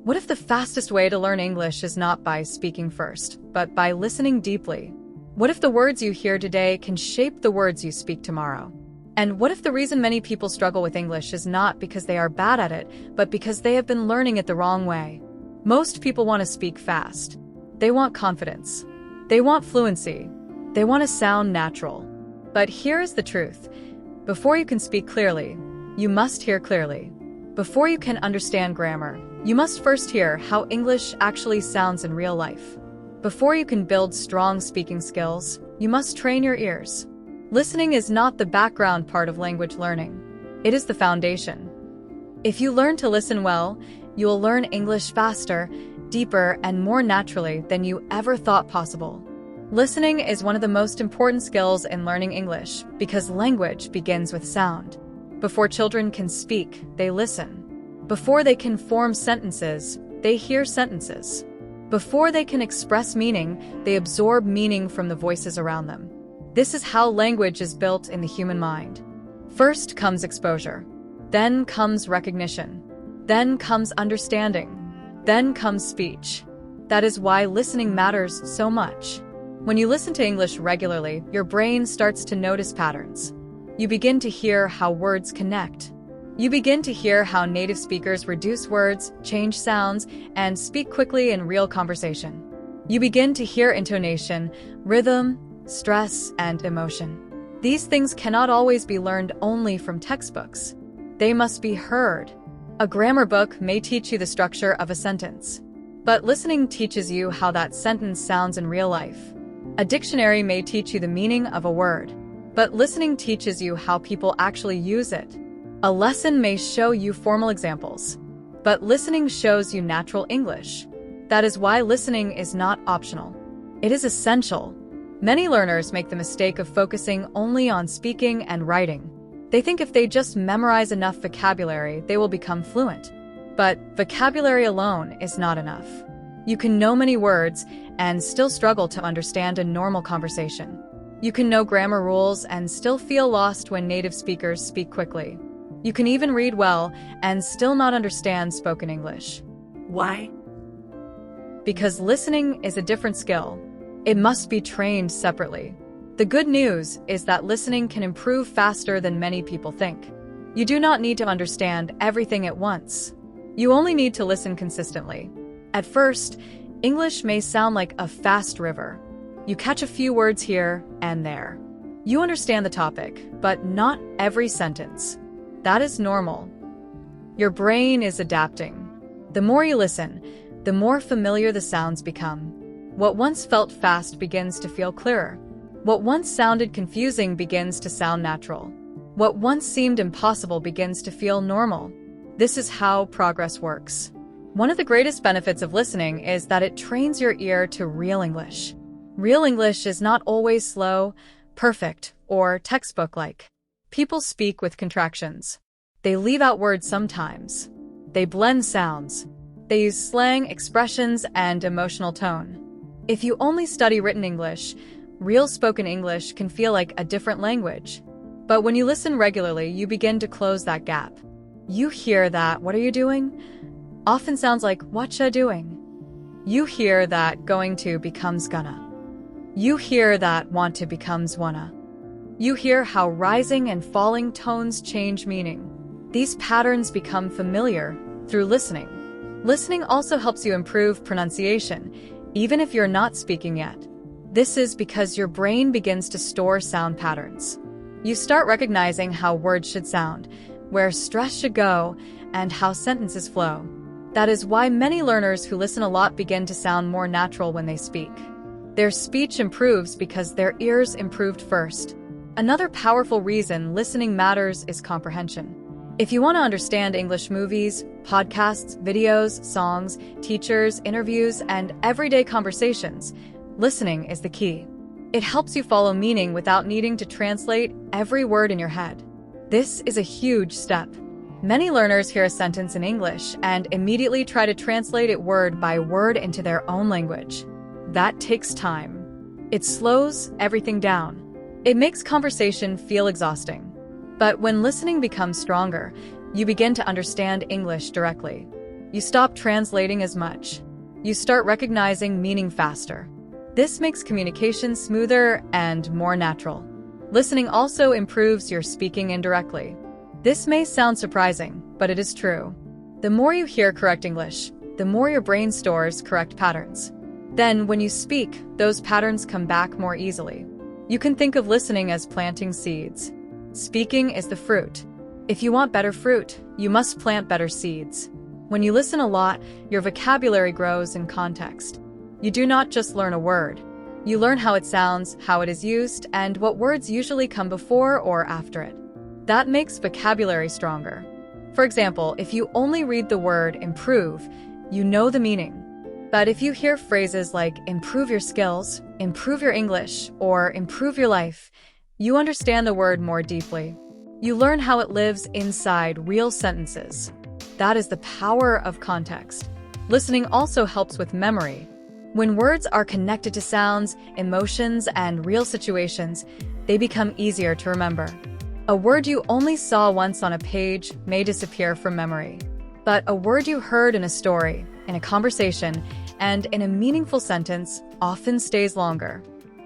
What if the fastest way to learn English is not by speaking first, but by listening deeply? What if the words you hear today can shape the words you speak tomorrow? And what if the reason many people struggle with English is not because they are bad at it, but because they have been learning it the wrong way? Most people want to speak fast. They want confidence. They want fluency. They want to sound natural. But here is the truth. Before you can speak clearly, you must hear clearly. Before you can understand grammar, you must first hear how English actually sounds in real life. Before you can build strong speaking skills, you must train your ears. Listening is not the background part of language learning. It is the foundation. If you learn to listen well, you will learn English faster, deeper, and more naturally than you ever thought possible. Listening is one of the most important skills in learning English because language begins with sound. Before children can speak, they listen. Before they can form sentences, they hear sentences. Before they can express meaning, they absorb meaning from the voices around them. This is how language is built in the human mind. First comes exposure. Then comes recognition. Then comes understanding. Then comes speech. That is why listening matters so much. When you listen to English regularly, your brain starts to notice patterns. You begin to hear how words connect. You begin to hear how native speakers reduce words, change sounds, and speak quickly in real conversation. You begin to hear intonation, rhythm, stress, and emotion. These things cannot always be learned only from textbooks. They must be heard. A grammar book may teach you the structure of a sentence, but listening teaches you how that sentence sounds in real life. A dictionary may teach you the meaning of a word, but listening teaches you how people actually use it. A lesson may show you formal examples, but listening shows you natural English. That is why listening is not optional. It is essential. Many learners make the mistake of focusing only on speaking and writing. They think if they just memorize enough vocabulary, they will become fluent. But vocabulary alone is not enough. You can know many words and still struggle to understand a normal conversation. You can know grammar rules and still feel lost when native speakers speak quickly. You can even read well and still not understand spoken English. Why? Because listening is a different skill. It must be trained separately. The good news is that listening can improve faster than many people think. You do not need to understand everything at once. You only need to listen consistently. At first, English may sound like a fast river. You catch a few words here and there. You understand the topic, but not every sentence. That is normal. Your brain is adapting. The more you listen, the more familiar the sounds become. What once felt fast begins to feel clearer. What once sounded confusing begins to sound natural. What once seemed impossible begins to feel normal. This is how progress works. One of the greatest benefits of listening is that it trains your ear to real English. Real English is not always slow, perfect, or textbook-like. People speak with contractions. They leave out words sometimes. They blend sounds. They use slang, expressions, and emotional tone. If you only study written English, real spoken English can feel like a different language. But when you listen regularly, you begin to close that gap. You hear that "what are you doing?" often sounds like "whatcha doing?" You hear that "going to" becomes "gonna." You hear that "want to" becomes "wanna." You hear how rising and falling tones change meaning. These patterns become familiar through listening. Listening also helps you improve pronunciation, even if you're not speaking yet. This is because your brain begins to store sound patterns. You start recognizing how words should sound, where stress should go, and how sentences flow. That is why many learners who listen a lot begin to sound more natural when they speak. Their speech improves because their ears improved first. Another powerful reason listening matters is comprehension. If you want to understand English movies, podcasts, videos, songs, teachers, interviews, and everyday conversations, listening is the key. It helps you follow meaning without needing to translate every word in your head. This is a huge step. Many learners hear a sentence in English and immediately try to translate it word by word into their own language. That takes time. It slows everything down. It makes conversation feel exhausting. But when listening becomes stronger, you begin to understand English directly. You stop translating as much. You start recognizing meaning faster. This makes communication smoother and more natural. Listening also improves your speaking indirectly. This may sound surprising, but it is true. The more you hear correct English, the more your brain stores correct patterns. Then, when you speak, those patterns come back more easily. You can think of listening as planting seeds. Speaking is the fruit. If you want better fruit, you must plant better seeds. When you listen a lot, your vocabulary grows in context. You do not just learn a word. You learn how it sounds, how it is used, and what words usually come before or after it. That makes vocabulary stronger. For example, if you only read the word improve, you know the meaning. But if you hear phrases like improve your skills, improve your English, or improve your life, you understand the word more deeply. You learn how it lives inside real sentences. That is the power of context. Listening also helps with memory. When words are connected to sounds, emotions, and real situations, they become easier to remember. A word you only saw once on a page may disappear from memory. But a word you heard in a story, in a conversation, and in a meaningful sentence often stays longer.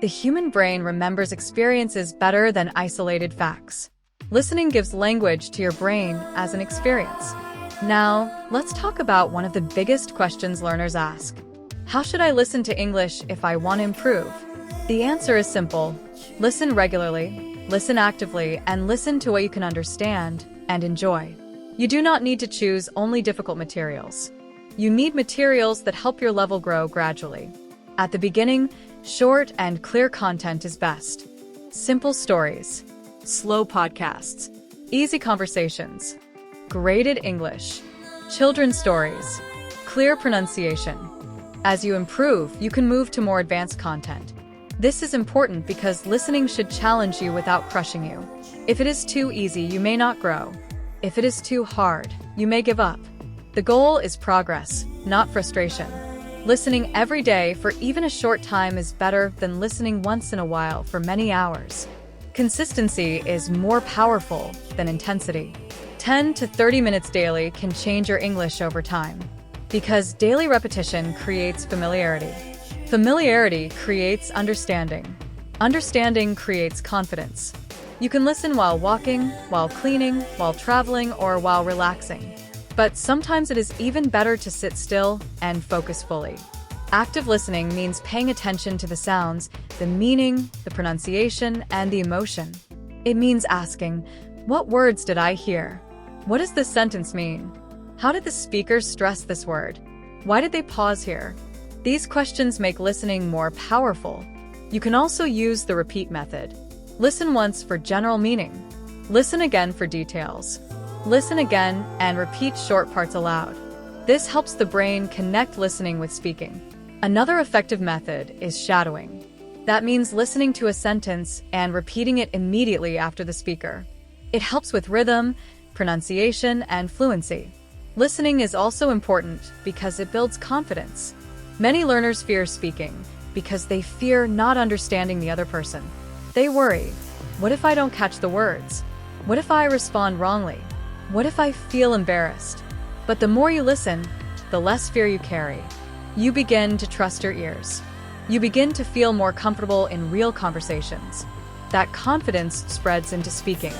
The human brain remembers experiences better than isolated facts. Listening gives language to your brain as an experience. Now, let's talk about one of the biggest questions learners ask. How should I listen to English if I want to improve? The answer is simple. Listen regularly, listen actively, and listen to what you can understand and enjoy. You do not need to choose only difficult materials. You need materials that help your level grow gradually. At the beginning, short and clear content is best. Simple stories, slow podcasts, easy conversations, graded English, children's stories, clear pronunciation. As you improve, you can move to more advanced content. This is important because listening should challenge you without crushing you. If it is too easy, you may not grow. If it is too hard, you may give up. The goal is progress, not frustration. Listening every day for even a short time is better than listening once in a while for many hours. Consistency is more powerful than intensity. 10 to 30 minutes daily can change your English over time. Because daily repetition creates familiarity. Familiarity creates understanding. Understanding creates confidence. You can listen while walking, while cleaning, while traveling, or while relaxing. But sometimes it is even better to sit still and focus fully. Active listening means paying attention to the sounds, the meaning, the pronunciation, and the emotion. It means asking, what words did I hear? What does this sentence mean? How did the speaker stress this word? Why did they pause here? These questions make listening more powerful. You can also use the repeat method. Listen once for general meaning. Listen again for details. Listen again and repeat short parts aloud. This helps the brain connect listening with speaking. Another effective method is shadowing. That means listening to a sentence and repeating it immediately after the speaker. It helps with rhythm, pronunciation, and fluency. Listening is also important because it builds confidence. Many learners fear speaking because they fear not understanding the other person. They worry, what if I don't catch the words? What if I respond wrongly? What if I feel embarrassed? But the more you listen, the less fear you carry. You begin to trust your ears. You begin to feel more comfortable in real conversations. That confidence spreads into speaking.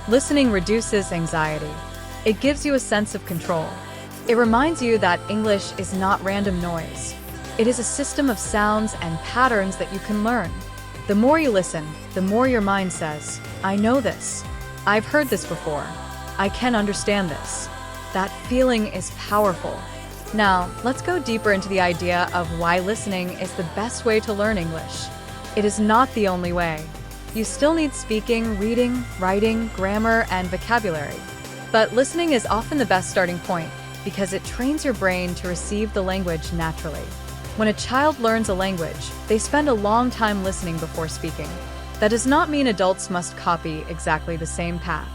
Listening reduces anxiety. It gives you a sense of control. It reminds you that English is not random noise. It is a system of sounds and patterns that you can learn. The more you listen, the more your mind says, I know this. I've heard this before. I can understand this. That feeling is powerful. Now, let's go deeper into the idea of why listening is the best way to learn English. It is not the only way. You still need speaking, reading, writing, grammar, and vocabulary. But listening is often the best starting point because it trains your brain to receive the language naturally. When a child learns a language, they spend a long time listening before speaking. That does not mean adults must copy exactly the same path.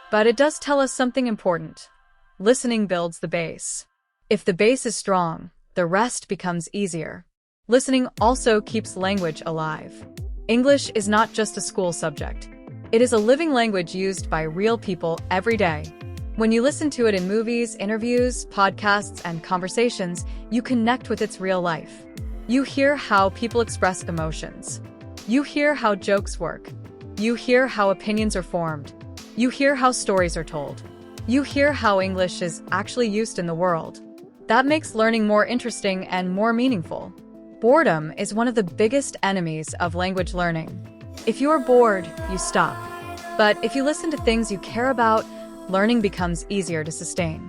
But it does tell us something important. Listening builds the base. If the base is strong, the rest becomes easier. Listening also keeps language alive. English is not just a school subject. It is a living language used by real people every day. When you listen to it in movies, interviews, podcasts, and conversations, you connect with its real life. You hear how people express emotions. You hear how jokes work. You hear how opinions are formed. You hear how stories are told. You hear how English is actually used in the world. That makes learning more interesting and more meaningful. Boredom is one of the biggest enemies of language learning. If you are bored, you stop. But if you listen to things you care about, learning becomes easier to sustain.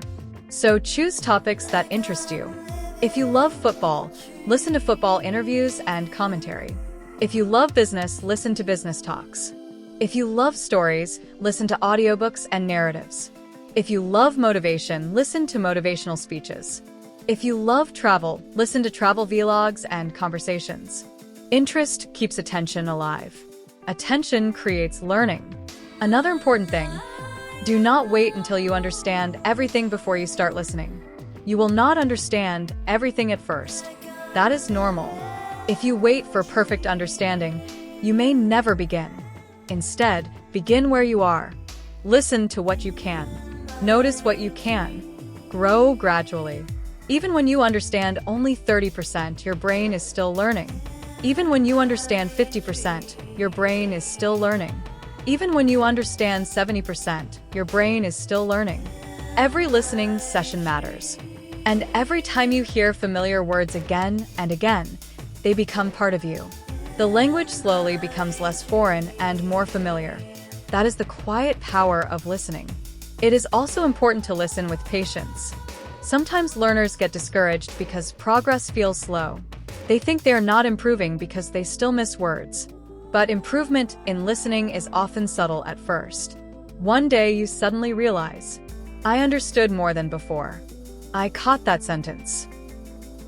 So choose topics that interest you. If you love football, listen to football interviews and commentary. If you love business, listen to business talks. If you love stories, listen to audiobooks and narratives. If you love motivation, listen to motivational speeches. If you love travel, listen to travel vlogs and conversations. Interest keeps attention alive. Attention creates learning. Another important thing, do not wait until you understand everything before you start listening. You will not understand everything at first. That is normal. If you wait for perfect understanding, you may never begin. Instead, begin where you are. Listen to what you can. Notice what you can. Grow gradually. Even when you understand only 30%, your brain is still learning. Even when you understand 50%, your brain is still learning. Even when you understand 70%, your brain is still learning. Every listening session matters. And every time you hear familiar words again and again, they become part of you. The language slowly becomes less foreign and more familiar. That is the quiet power of listening. It is also important to listen with patience. Sometimes learners get discouraged because progress feels slow. They think they are not improving because they still miss words. But improvement in listening is often subtle at first. One day you suddenly realize, I understood more than before. I caught that sentence.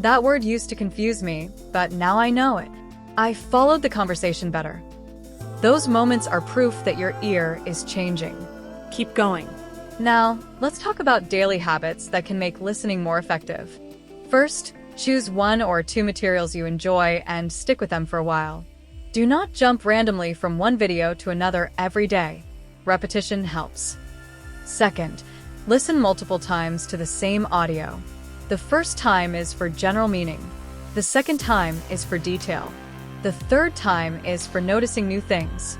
That word used to confuse me, but now I know it. I followed the conversation better. Those moments are proof that your ear is changing. Keep going. Now, let's talk about daily habits that can make listening more effective. First, choose 1 or 2 materials you enjoy and stick with them for a while. Do not jump randomly from one video to another every day. Repetition helps. Second, listen multiple times to the same audio. The first time is for general meaning. The second time is for detail. The third time is for noticing new things.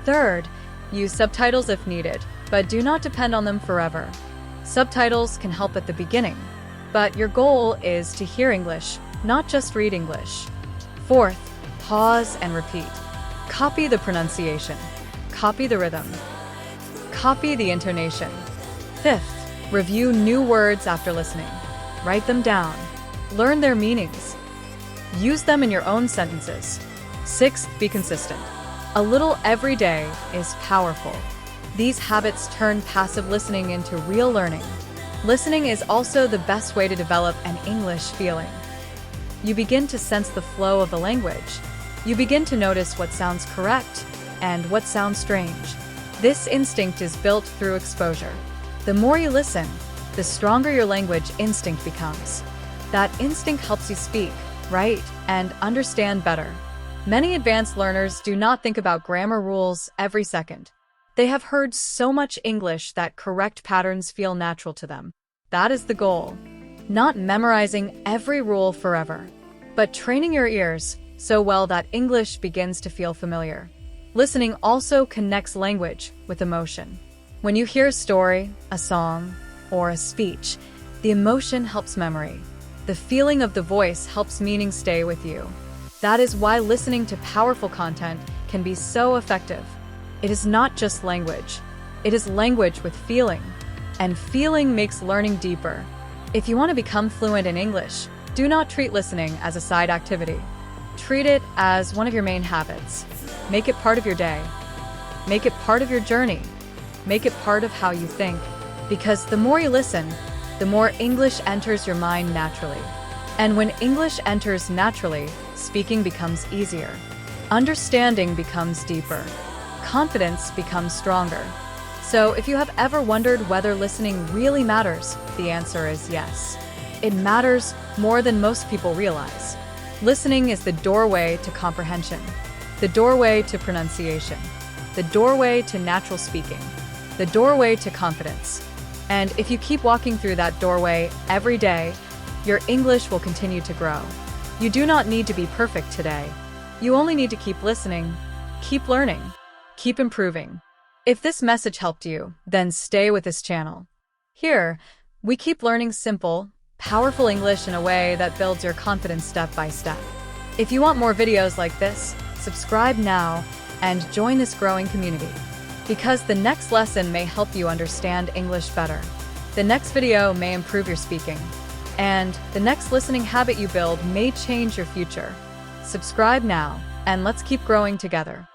Third, use subtitles if needed, but do not depend on them forever. Subtitles can help at the beginning, but your goal is to hear English, not just read English. Fourth, pause and repeat. Copy the pronunciation. Copy the rhythm. Copy the intonation. Fifth, review new words after listening. Write them down. Learn their meanings. Use them in your own sentences. Sixth, be consistent. A little every day is powerful. These habits turn passive listening into real learning. Listening is also the best way to develop an English feeling. You begin to sense the flow of the language. You begin to notice what sounds correct and what sounds strange. This instinct is built through exposure. The more you listen, the stronger your language instinct becomes. That instinct helps you speak, write, and understand better. Many advanced learners do not think about grammar rules every second. They have heard so much English that correct patterns feel natural to them. That is the goal. Not memorizing every rule forever, but training your ears so well that English begins to feel familiar. Listening also connects language with emotion. When you hear a story, a song, or a speech, the emotion helps memory. The feeling of the voice helps meaning stay with you. That is why listening to powerful content can be so effective. It is not just language. It is language with feeling. And feeling makes learning deeper. If you want to become fluent in English, do not treat listening as a side activity. Treat it as one of your main habits. Make it part of your day. Make it part of your journey. Make it part of how you think. Because the more you listen, the more English enters your mind naturally. And when English enters naturally, speaking becomes easier. Understanding becomes deeper. Confidence becomes stronger. So if you have ever wondered whether listening really matters, the answer is yes. It matters more than most people realize. Listening is the doorway to comprehension, the doorway to pronunciation, the doorway to natural speaking, the doorway to confidence. And if you keep walking through that doorway every day, your English will continue to grow. You do not need to be perfect today. You only need to keep listening, keep learning, keep improving. If this message helped you, then stay with this channel. Here, we keep learning simple, powerful English in a way that builds your confidence step by step. If you want more videos like this, subscribe now and join this growing community. Because the next lesson may help you understand English better. The next video may improve your speaking. And the next listening habit you build may change your future. Subscribe now, and let's keep growing together.